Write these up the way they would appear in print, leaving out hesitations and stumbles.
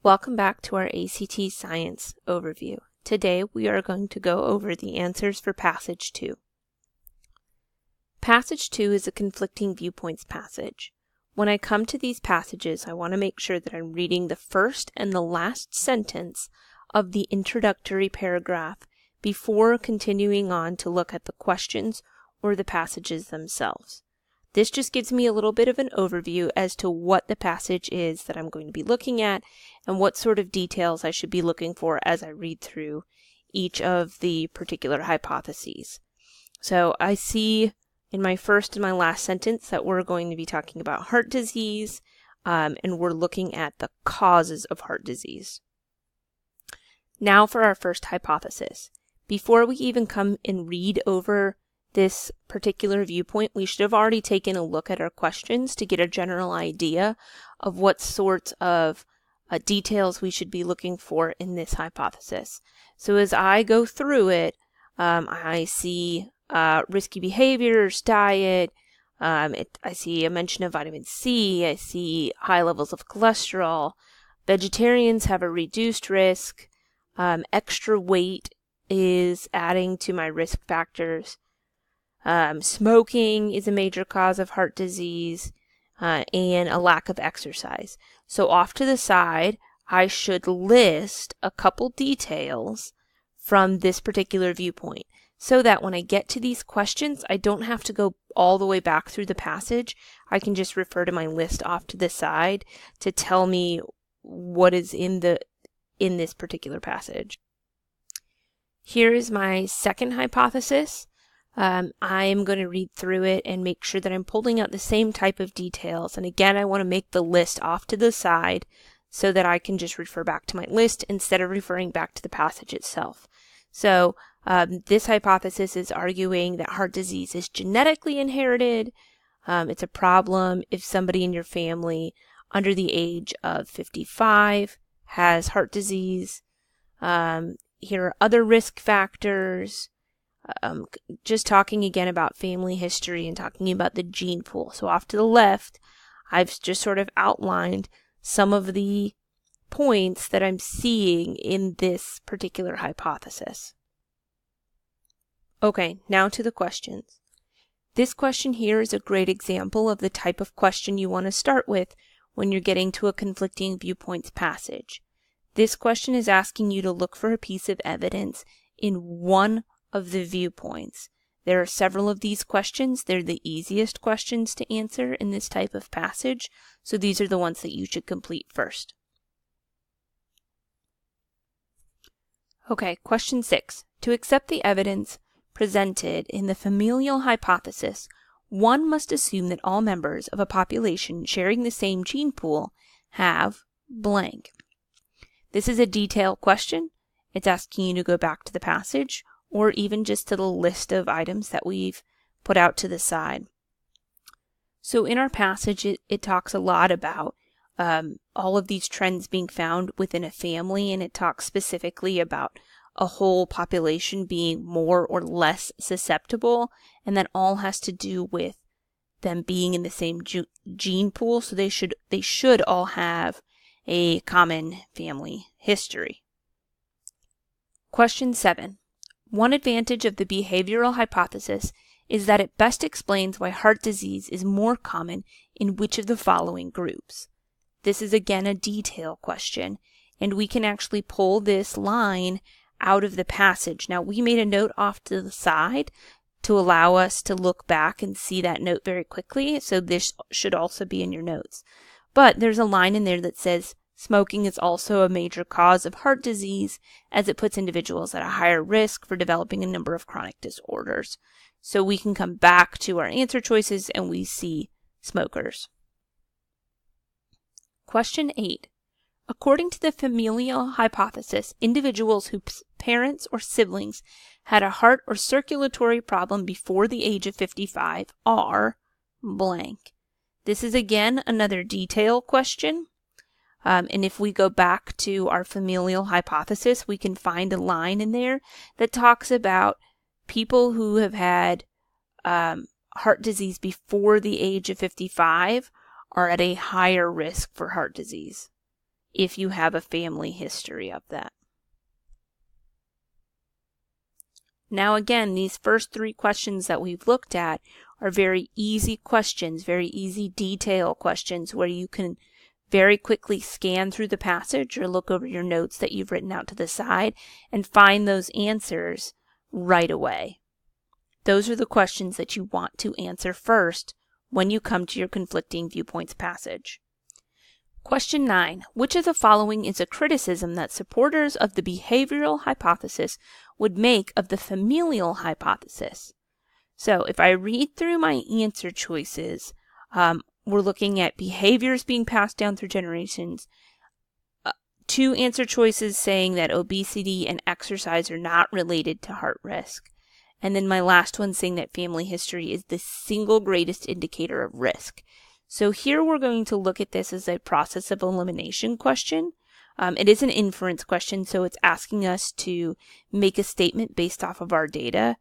Welcome back to our ACT Science overview. Today we are going to go over the answers for Passage 2. Passage 2 is a conflicting viewpoints passage. When I come to these passages, I want to make sure that I'm reading the first and the last sentence of the introductory paragraph before continuing on to look at the questions or the passages themselves. This just gives me a little bit of an overview as to what the passage is that I'm going to be looking at and what sort of details I should be looking for as I read through each of the particular hypotheses. So I see in my first and my last sentence that we're going to be talking about heart disease, and we're looking at the causes of heart disease. Now for our first hypothesis. Before we even come and read over this particular viewpoint, we should have already taken a look at our questions to get a general idea of what sorts of details we should be looking for in this hypothesis. So as I go through it, I see risky behaviors, diet, I see a mention of vitamin C, I see high levels of cholesterol, vegetarians have a reduced risk, extra weight is adding to my risk factors. Smoking is a major cause of heart disease, and a lack of exercise. So off to the side, I should list a couple details from this particular viewpoint so that when I get to these questions, I don't have to go all the way back through the passage. I can just refer to my list off to the side to tell me what is in this particular passage. Here is my second hypothesis. I am going to read through it and make sure that I'm pulling out the same type of details. And again, I want to make the list off to the side so that I can just refer back to my list instead of referring back to the passage itself. So this hypothesis is arguing that heart disease is genetically inherited. It's a problem if somebody in your family under the age of 55 has heart disease. Here are other risk factors. Just talking again about family history and talking about the gene pool. So off to the left, I've just sort of outlined some of the points that I'm seeing in this particular hypothesis. Okay, now to the questions. This question here is a great example of the type of question you want to start with when you're getting to a conflicting viewpoints passage. This question is asking you to look for a piece of evidence in one of the viewpoints. There are several of these questions. They're the easiest questions to answer in this type of passage, so these are the ones that you should complete first. Okay, question 6. To accept the evidence presented in the familial hypothesis, one must assume that all members of a population sharing the same gene pool have blank. This is a detailed question. It's asking you to go back to the passage or even just to the list of items that we've put out to the side. So in our passage, it talks a lot about all of these trends being found within a family, and it talks specifically about a whole population being more or less susceptible, and that all has to do with them being in the same gene pool, so they should all have a common family history. Question 7. One advantage of the behavioral hypothesis is that it best explains why heart disease is more common in which of the following groups. This is again a detail question, and we can actually pull this line out of the passage. Now, we made a note off to the side to allow us to look back and see that note very quickly, so this should also be in your notes. But there's a line in there that says, smoking is also a major cause of heart disease, as it puts individuals at a higher risk for developing a number of chronic disorders. So we can come back to our answer choices and we see smokers. Question 8. According to the familial hypothesis, individuals whose parents or siblings had a heart or circulatory problem before the age of 55 are blank. This is again another detail question. And if we go back to our familial hypothesis, we can find a line in there that talks about people who have had heart disease before the age of 55 are at a higher risk for heart disease. if you have a family history of that. Now again, these first 3 questions that we've looked at are very easy questions, very easy detail questions where you can very quickly scan through the passage or look over your notes that you've written out to the side and find those answers right away. Those are the questions that you want to answer first when you come to your conflicting viewpoints passage. Question 9. Which of the following is a criticism that supporters of the behavioral hypothesis would make of the familial hypothesis? So if I read through my answer choices, we're looking at behaviors being passed down through generations. 2 answer choices saying that obesity and exercise are not related to heart risk. And then my last one saying that family history is the single greatest indicator of risk. So here we're going to look at this as a process of elimination question. It is an inference question, so it's asking us to make a statement based off of our data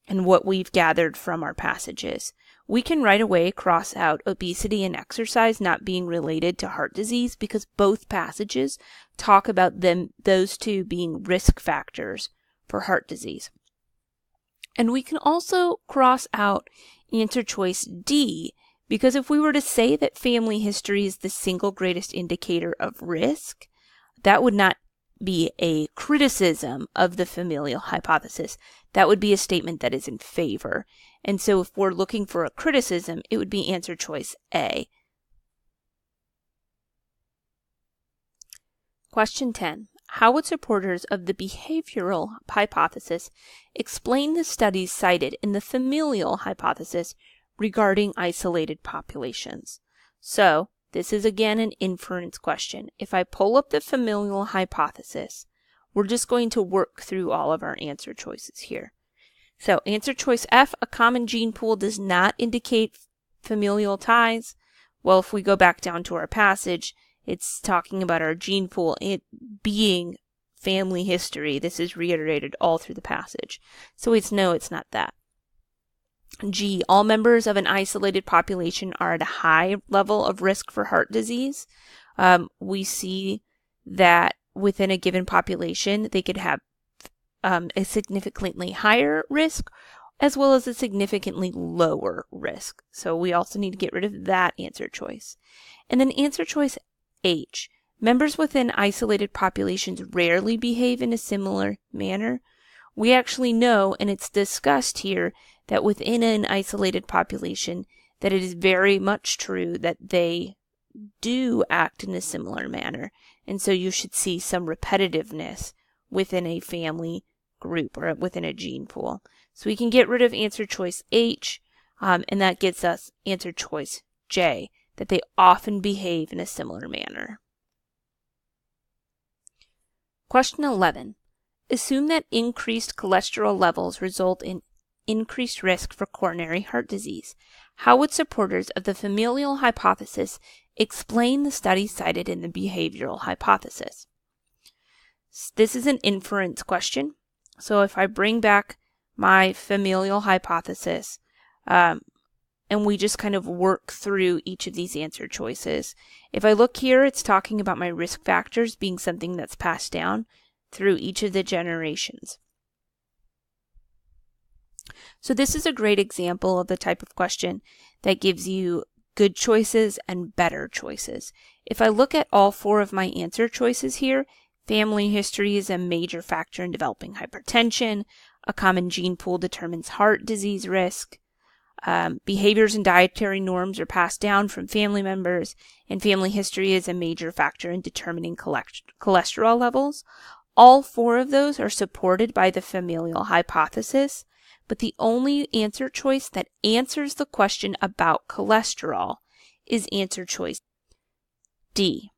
and what we've gathered from our passages. We can right away cross out obesity and exercise not being related to heart disease because both passages talk about those 2 being risk factors for heart disease. And we can also cross out answer choice D, because if we were to say that family history is the single greatest indicator of risk, that would not be a criticism of the familial hypothesis. That would be a statement that is in favor. And so if we're looking for a criticism, it would be answer choice A. Question 10. How would supporters of the behavioral hypothesis explain the studies cited in the familial hypothesis regarding isolated populations? So, this is again an inference question. If I pull up the familial hypothesis, we're just going to work through all of our answer choices here. So, answer choice F, a common gene pool does not indicate familial ties. Well, if we go back down to our passage, it's talking about our gene pool, it being family history. This is reiterated all through the passage. So it's no, it's not that. G, all members of an isolated population are at a high level of risk for heart disease. We see that within a given population, they could have a significantly higher risk as well as a significantly lower risk. So we also need to get rid of that answer choice. And then answer choice H, members within isolated populations rarely behave in a similar manner. We actually know, and it's discussed here, that within an isolated population, that it is very much true that they do act in a similar manner. And so you should see some repetitiveness within a family group or within a gene pool. So we can get rid of answer choice H, and that gets us answer choice J, that they often behave in a similar manner. Question 11. Assume that increased cholesterol levels result in increased risk for coronary heart disease. How would supporters of the familial hypothesis explain the studies cited in the behavioral hypothesis? This is an inference question. So if I bring back my familial hypothesis, and we just kind of work through each of these answer choices. If I look here, it's talking about my risk factors being something that's passed down through each of the generations. So this is a great example of the type of question that gives you good choices and better choices. If I look at all 4 of my answer choices here, family history is a major factor in developing hypertension, a common gene pool determines heart disease risk, behaviors and dietary norms are passed down from family members, and family history is a major factor in determining cholesterol levels. All 4 of those are supported by the familial hypothesis, but the only answer choice that answers the question about cholesterol is answer choice D.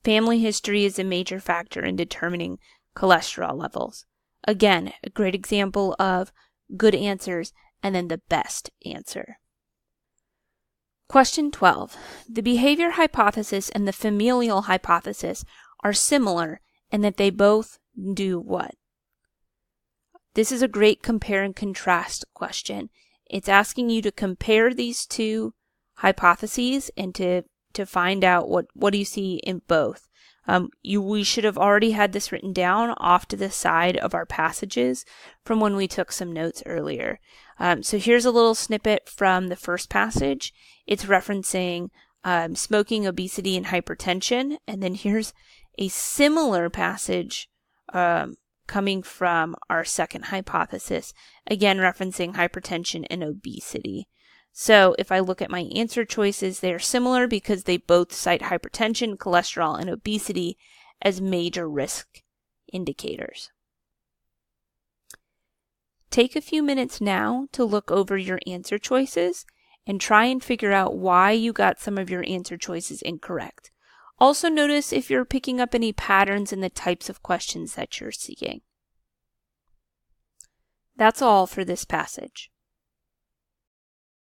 Family history is a major factor in determining cholesterol levels. Again, a great example of good answers and then the best answer. Question 12. The behavior hypothesis and the familial hypothesis are similar in that they both do what? This is a great compare and contrast question. It's asking you to compare these 2 hypotheses and to find out what do you see in both. We should have already had this written down off to the side of our passages from when we took some notes earlier. So here's a little snippet from the first passage. It's referencing smoking, obesity, and hypertension. And then here's a similar passage coming from our second hypothesis, again referencing hypertension and obesity. So if I look at my answer choices, they are similar because they both cite hypertension, cholesterol, and obesity as major risk indicators. Take a few minutes now to look over your answer choices and try and figure out why you got some of your answer choices incorrect. Also notice if you're picking up any patterns in the types of questions that you're seeing. That's all for this passage.